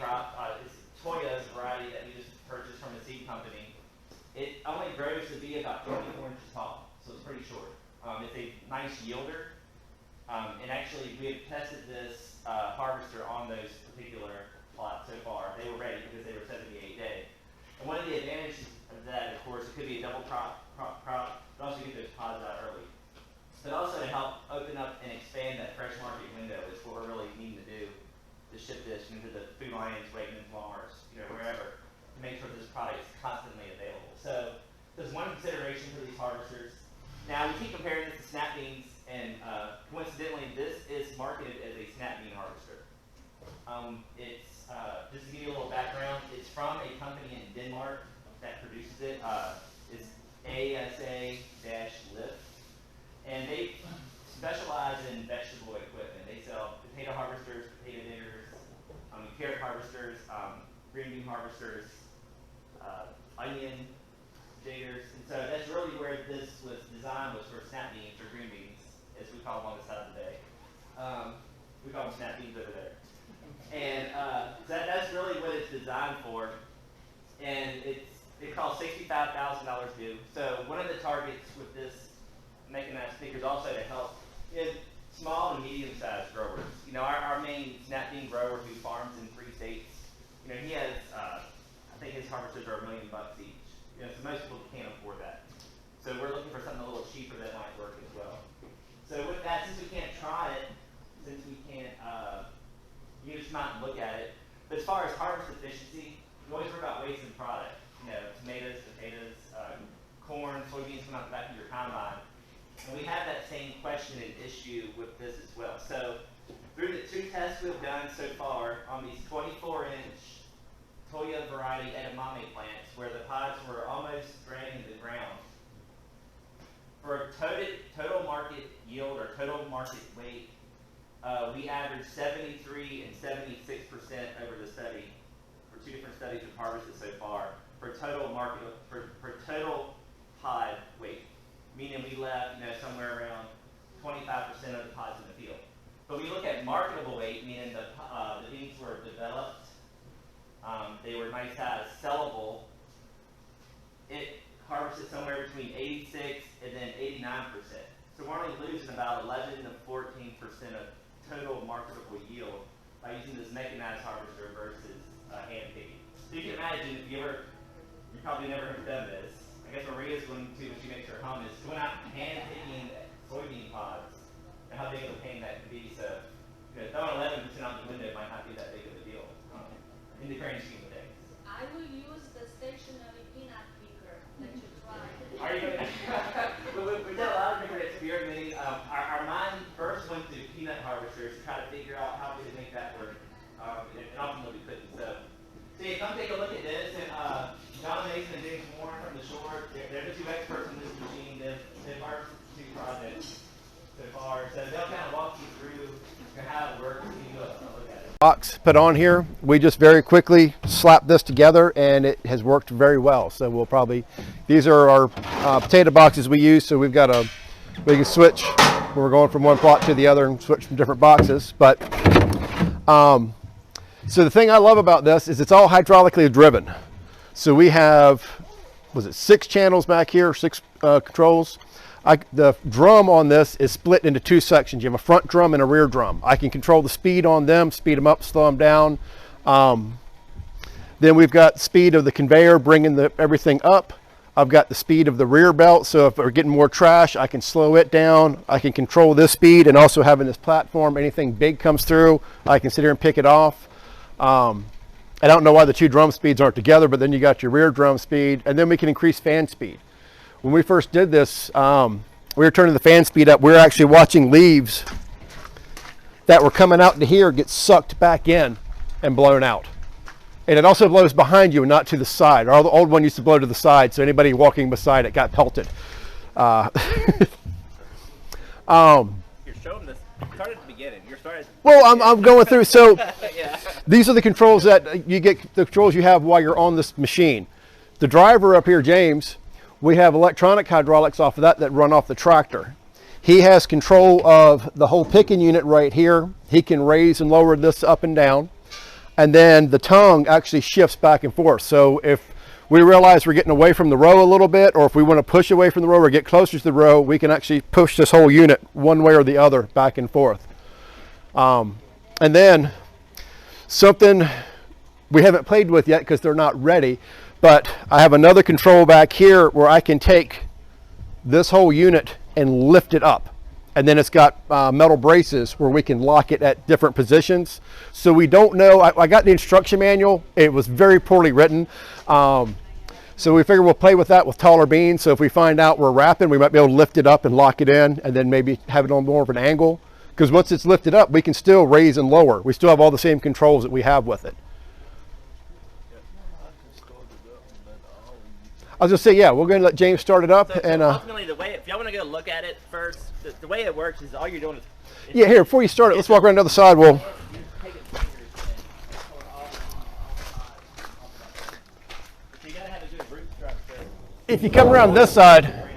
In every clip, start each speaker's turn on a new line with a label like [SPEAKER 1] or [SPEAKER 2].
[SPEAKER 1] crop. It's Toya's variety that we just purchased from a seed company. It only grows to be about 24 inches tall, so it's pretty short. It's a nice yielder. And actually, we have tested this harvester on those particular plots so far. They were ready because they were 78 day. And one of the advantages of that, of course, it could be a double crop, but also get those pods out early. But also to help open up and expand that fresh market window is what we're really needing to do, to ship this into the Food Lions, Wegmans, Walmarts, wherever, to make sure this product is constantly available. So there's one consideration for these harvesters. Now we keep comparing this to snap beans, and coincidentally, this is marketed as a snap bean harvester. It's just to give you a little background, it's from a company in Denmark that produces it. It's ASA-Lift, and they specialize in vegetable equipment. They sell potato harvesters, potato diggers, carrot harvesters, green bean harvesters, onion diggers, and so that's really where this was designed, was for snap beans or green beans, as we call them on this side of the day. We call them snap beans over there. And that's really what it's designed for. And it costs $65,000 due. So one of the targets with this mechanized picker is also to help small and medium-sized growers. Our main snap bean grower who farms in 3 states, he has, I think his harvesters are $1 million each. So most people can't afford that. So we're looking for something a little cheaper that might work as well. So with that, since we can't try it, since we can't, you can just come out and look at it. But as far as harvest efficiency, we always worry about waste in product. Tomatoes, potatoes, corn, soybeans come out the back of your combine. And we have that same question and issue with this as well. So through the 2 tests we've done so far on these 24-inch Toya variety Edamame plants, where the pods were almost draining the ground, for total market yield or total market weight, we averaged 73 and 76% over the study, for 2 different studies we've harvested so far, for total market, for total pod weight, meaning we left somewhere around 25% of the pods in the field. But we look at marketable weight, meaning the beans were developed, they were nice size, sellable. It harvested somewhere between 86 and then 89%. So we're only losing about 11 to 14% of total marketable yield by using this mechanized harvester versus hand picking. So you can imagine if you probably never have done this. I guess Maria's going to, when she makes her home, is going out and hand picking soybean pods and how big of a pain that can be. So throwing 11% out the window might not be that big of a deal in the grand scheme of things.
[SPEAKER 2] I will use the stationary peanut picker that you tried.
[SPEAKER 1] Are you going to? We did a lot of different experimenting. Our mind first went to peanut harvesters to try to figure out how we could make that work. And ultimately we couldn't. So yeah, come take a look at this. And John Mason and James Warren from the shore, they're the 2 experts in this machine. They've harvested 2 projects so far. So they'll kind of walk you through how it works and you look at it.
[SPEAKER 3] Box put on here, we just very quickly slap this together and it has worked very well. So we'll probably, these are our potato boxes we use, so we can switch, we're going from one plot to the other and switch from different boxes. But so the thing I love about this is it's all hydraulically driven. So we have, 6 channels back here, 6 controls. The drum on this is split into 2 sections. You have a front drum and a rear drum. I can control the speed on them, speed them up, slow them down. Then we've got speed of the conveyor bringing everything up. I've got the speed of the rear belt, so if we're getting more trash, I can slow it down. I can control this speed, and also having this platform, anything big comes through, I can sit here and pick it off. I don't know why the 2 drum speeds aren't together, but then you got your rear drum speed, and then we can increase fan speed. When we first did this, we were turning the fan speed up. We were actually watching leaves that were coming out to here get sucked back in and blown out. And it also blows behind you and not to the side. Our old one used to blow to the side, so anybody walking beside it got pelted.
[SPEAKER 4] You're showing this. Start at the beginning.
[SPEAKER 3] Well, I'm going through. So
[SPEAKER 4] yeah.
[SPEAKER 3] These are the controls that you get, the controls you have while you're on this machine. The driver up here, James, we have electronic hydraulics off of that run off the tractor. He has control of the whole picking unit right here. He can raise and lower this up and down. and then the tongue actually shifts back and forth. So if we realize we're getting away from the row a little bit, or if we want to push away from the row or get closer to the row, we can actually push this whole unit one way or the other back and forth. And then something we haven't played with yet because they're not ready, but I have another control back here where I can take this whole unit and lift it up. And then it's got metal braces where we can lock it at different positions. So we don't know, I got the instruction manual. It was very poorly written. So we figure we'll play with that with taller beams. So if we find out we're wrapping, we might be able to lift it up and lock it in, and then maybe have it on more of an angle. Because once it's lifted up, we can still raise and lower. We still have all the same controls that we have with it. I was gonna say, yeah, we're gonna let James start it up.
[SPEAKER 4] So
[SPEAKER 3] and
[SPEAKER 4] ultimately, the way, if y'all want to go look at it first, the way it works is all you're doing is
[SPEAKER 3] yeah, here, before you start it, let's walk around the other side. We'll,
[SPEAKER 4] you gotta have a good root structure.
[SPEAKER 3] if you come around this side,
[SPEAKER 4] Yeah,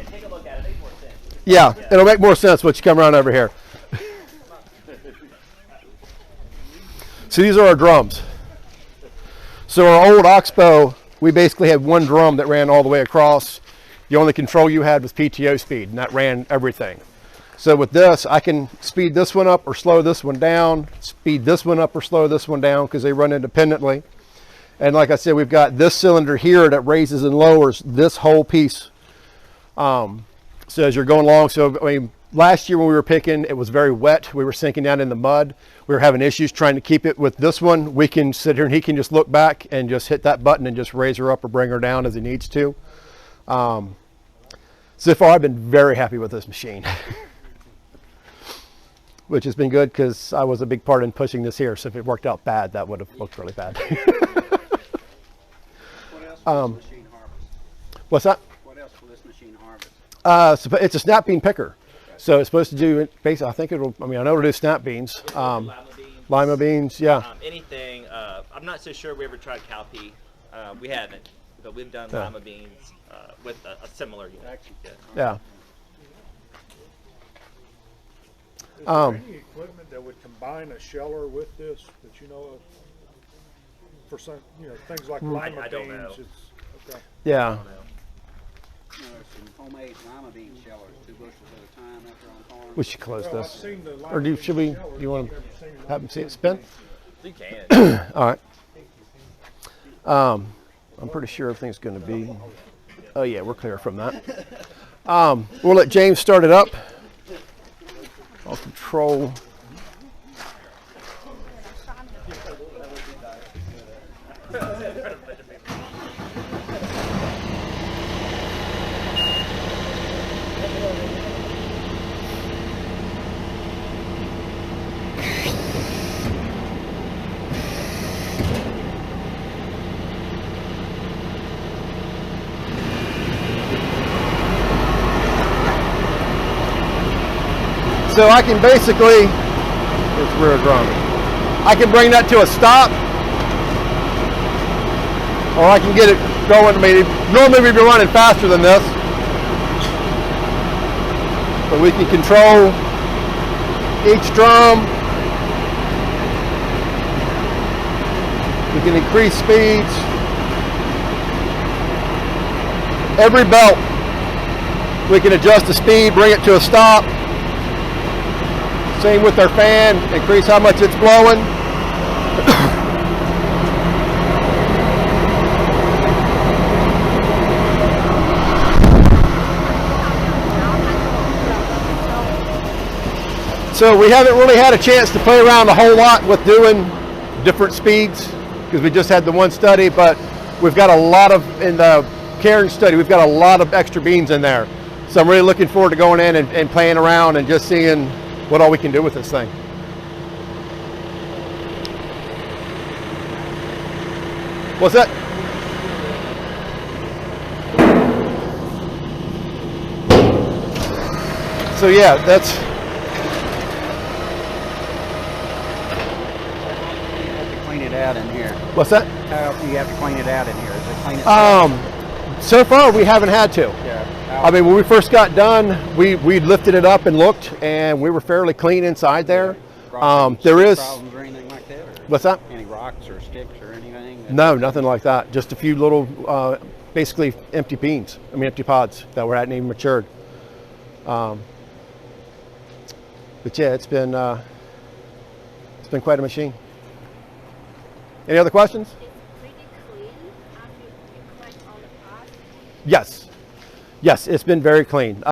[SPEAKER 4] take a look at it. It makes more sense.
[SPEAKER 3] yeah, it'll make more sense once you come around over here. So these are our drums. So our old Oxbow, we basically had one drum that ran all the way across. The only control you had was PTO speed, and that ran everything. So with this, I can speed this one up or slow this one down, speed this one up or slow this one down because they run independently. And like I said, we've got this cylinder here that raises and lowers this whole piece. So as you're going along, so I mean, last year when we were picking, it was very wet. We were sinking down in the mud. We were having issues trying to keep it. With this one, we can sit here and he can just look back and just hit that button and just raise her up or bring her down as he needs to. So far, I've been very happy with this machine, which has been good because I was a big part in pushing this here. So if it worked out bad, that would have looked really bad.
[SPEAKER 5] What else will this machine harvest?
[SPEAKER 3] What's that?
[SPEAKER 5] What else will this machine harvest?
[SPEAKER 3] So it's a snap bean picker. So it's supposed to do, basically, I think it'll, I mean, I know it'll do snap beans. Lima beans, yeah.
[SPEAKER 4] Anything. I'm not so sure we ever tried cowpea. We haven't, but we've done lima beans with a similar unit.
[SPEAKER 3] Yeah.
[SPEAKER 6] Is there any equipment that would combine a sheller with this that you know of? For some, you know, things like lima
[SPEAKER 4] I don't
[SPEAKER 6] beans.
[SPEAKER 4] know.
[SPEAKER 6] It's, okay.
[SPEAKER 3] Yeah.
[SPEAKER 5] You know, some homemade lima bean shellers, 2 bushels at a time after on farm.
[SPEAKER 3] We should close
[SPEAKER 6] Well, I've
[SPEAKER 3] this.
[SPEAKER 6] seen the lima
[SPEAKER 3] Or
[SPEAKER 6] bean
[SPEAKER 3] should we,
[SPEAKER 6] shellers,
[SPEAKER 3] you want
[SPEAKER 6] I've
[SPEAKER 3] to
[SPEAKER 6] never seen
[SPEAKER 3] have them
[SPEAKER 6] lima
[SPEAKER 3] see it
[SPEAKER 6] bean
[SPEAKER 3] spin?
[SPEAKER 4] You can.
[SPEAKER 3] All right. I'm pretty sure everything's going to be, oh yeah, we're clear from that. We'll let James start it up. I'll control. So I can basically, it's rear drum. I can bring that to a stop, or I can get it going. I mean, normally we'd be running faster than this, but we can control each drum. We can increase speeds. Every belt, we can adjust the speed, bring it to a stop. Same with our fan, increase how much it's blowing. So we haven't really had a chance to play around a whole lot with doing different speeds because we just had the one study, but we've got a lot of, in the caring study, we've got a lot of extra beans in there. So I'm really looking forward to going in and playing around and just seeing what all we can do with this thing. What's that? So yeah, that's.
[SPEAKER 5] You have to clean it out in here.
[SPEAKER 3] What's that?
[SPEAKER 5] How often do you have to clean it out in here? Is it clean it
[SPEAKER 3] So far we haven't had to.
[SPEAKER 5] Yeah.
[SPEAKER 3] I mean, when we first got done, we lifted it up and looked, and we were fairly clean inside there. There is.
[SPEAKER 5] Problems or anything like that? Or
[SPEAKER 3] What's that?
[SPEAKER 5] any rocks or sticks or anything?
[SPEAKER 3] No, nothing like that. Just a few little, basically empty beans. I mean, empty pods that were hadn't even matured. But yeah, it's been quite a machine. Any other questions?
[SPEAKER 2] It's pretty clean after you collect all the pods.
[SPEAKER 3] Yes. Yes, it's been very clean.